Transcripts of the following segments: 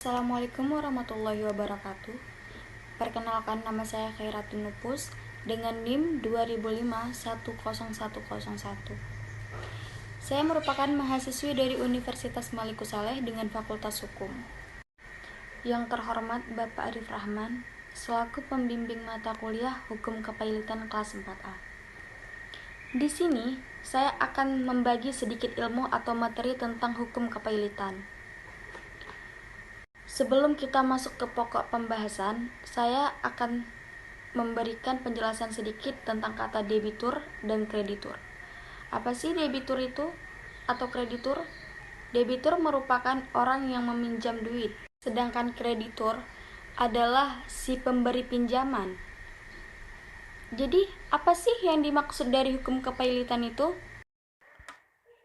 Assalamualaikum warahmatullahi wabarakatuh. Perkenalkan, nama saya Khairatun Nupus dengan NIM 2005-10101. Saya merupakan mahasiswi dari Universitas Maliku Saleh dengan Fakultas Hukum. Yang terhormat Bapak Arif Rahman selaku pembimbing mata kuliah Hukum Kepailitan kelas 4A. Di sini saya akan membagi sedikit ilmu atau materi tentang hukum kepailitan. Sebelum kita masuk ke pokok pembahasan, saya akan memberikan penjelasan sedikit tentang kata debitur dan kreditur. Apa sih debitur itu atau kreditur? Debitur merupakan orang yang meminjam duit, sedangkan kreditur adalah si pemberi pinjaman. Jadi, apa sih yang dimaksud dari hukum kepailitan itu?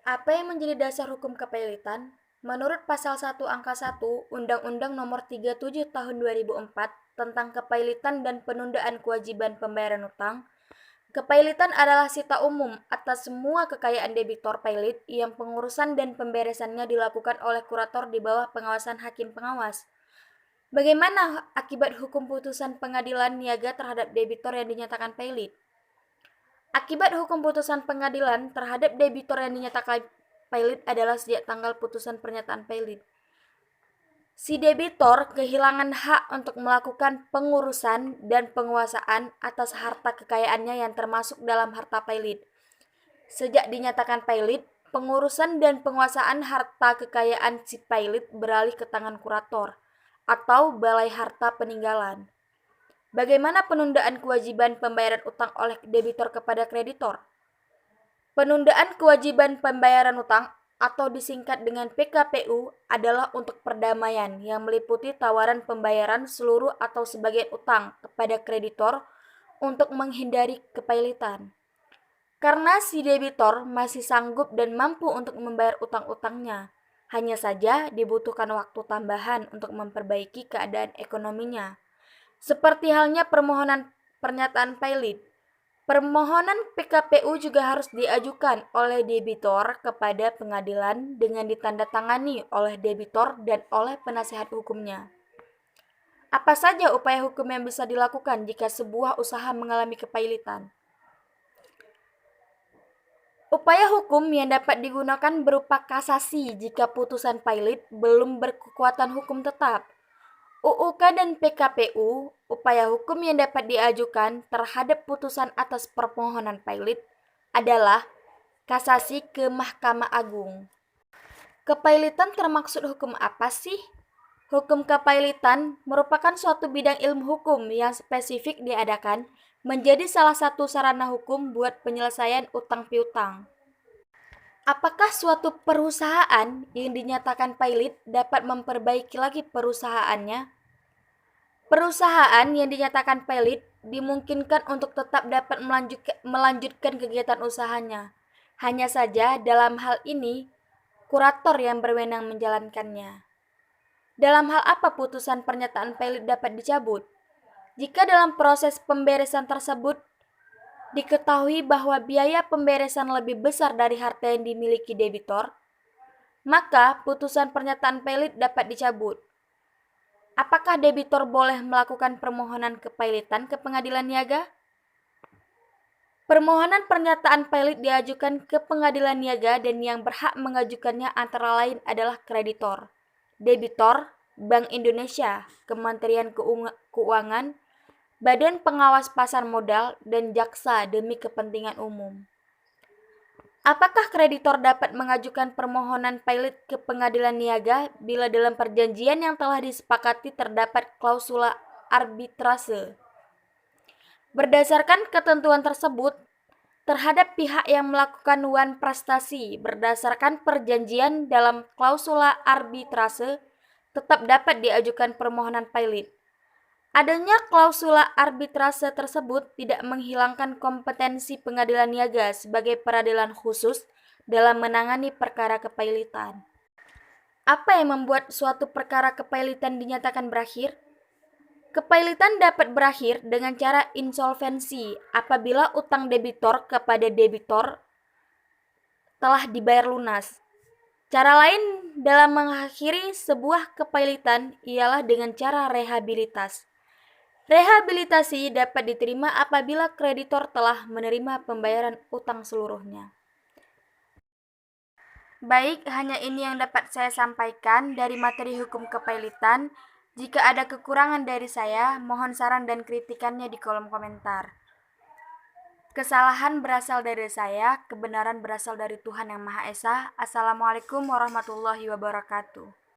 Apa yang menjadi dasar hukum kepailitan? Menurut pasal 1 angka 1 Undang-Undang Nomor 37 Tahun 2004 tentang kepailitan dan penundaan kewajiban pembayaran utang, kepailitan adalah sita umum atas semua kekayaan debitor pailit yang pengurusan dan pemberesannya dilakukan oleh kurator di bawah pengawasan hakim pengawas. Bagaimana akibat hukum putusan pengadilan niaga terhadap debitor yang dinyatakan pailit? Akibat hukum putusan pengadilan terhadap debitor yang dinyatakan pailit adalah sejak tanggal putusan pernyataan pailit, si debitor kehilangan hak untuk melakukan pengurusan dan penguasaan atas harta kekayaannya yang termasuk dalam harta pailit. Sejak dinyatakan pailit, pengurusan dan penguasaan harta kekayaan si pailit beralih ke tangan kurator atau balai harta peninggalan. Bagaimana penundaan kewajiban pembayaran utang oleh debitor kepada kreditor? Penundaan kewajiban pembayaran utang atau disingkat dengan PKPU adalah untuk perdamaian yang meliputi tawaran pembayaran seluruh atau sebagian utang kepada kreditor untuk menghindari kepailitan. Karena si debitor masih sanggup dan mampu untuk membayar utang-utangnya, hanya saja dibutuhkan waktu tambahan untuk memperbaiki keadaan ekonominya. Seperti halnya permohonan pernyataan pailit, permohonan PKPU juga harus diajukan oleh debitor kepada pengadilan dengan ditandatangani oleh debitor dan oleh penasihat hukumnya. Apa saja upaya hukum yang bisa dilakukan jika sebuah usaha mengalami kepailitan? Upaya hukum yang dapat digunakan berupa kasasi jika putusan pailit belum berkekuatan hukum tetap. UUK dan PKPU, upaya hukum yang dapat diajukan terhadap putusan atas permohonan pailit adalah kasasi ke Mahkamah Agung. Kepailitan termaksud hukum apa sih? Hukum kepailitan merupakan suatu bidang ilmu hukum yang spesifik diadakan menjadi salah satu sarana hukum buat penyelesaian utang piutang. Apakah suatu perusahaan yang dinyatakan pailit dapat memperbaiki lagi perusahaannya? Perusahaan yang dinyatakan pailit dimungkinkan untuk tetap dapat melanjutkan kegiatan usahanya. Hanya saja dalam hal ini, kurator yang berwenang menjalankannya. Dalam hal apa putusan pernyataan pailit dapat dicabut? Jika dalam proses pemberesan tersebut diketahui bahwa biaya pemberesan lebih besar dari harta yang dimiliki debitor, maka putusan pernyataan pailit dapat dicabut. Apakah debitor boleh melakukan permohonan kepailitan ke pengadilan niaga? Permohonan pernyataan pailit diajukan ke pengadilan niaga dan yang berhak mengajukannya antara lain adalah kreditor, debitor, Bank Indonesia, Kementerian Keuangan, Badan Pengawas Pasar Modal, dan jaksa demi kepentingan umum. Apakah kreditor dapat mengajukan permohonan pailit ke pengadilan niaga bila dalam perjanjian yang telah disepakati terdapat klausula arbitrase? Berdasarkan ketentuan tersebut, terhadap pihak yang melakukan wan prestasi berdasarkan perjanjian dalam klausula arbitrase tetap dapat diajukan permohonan pailit. Adanya klausula arbitrase tersebut tidak menghilangkan kompetensi pengadilan niaga sebagai peradilan khusus dalam menangani perkara kepailitan. Apa yang membuat suatu perkara kepailitan dinyatakan berakhir? Kepailitan dapat berakhir dengan cara insolvensi apabila utang debitor kepada debitor telah dibayar lunas. Cara lain dalam mengakhiri sebuah kepailitan ialah dengan cara rehabilitas. Rehabilitasi dapat diterima apabila kreditor telah menerima pembayaran utang seluruhnya. Baik, hanya ini yang dapat saya sampaikan dari materi hukum kepailitan. Jika ada kekurangan dari saya, mohon saran dan kritikannya di kolom komentar. Kesalahan berasal dari saya, kebenaran berasal dari Tuhan Yang Maha Esa. Assalamualaikum warahmatullahi wabarakatuh.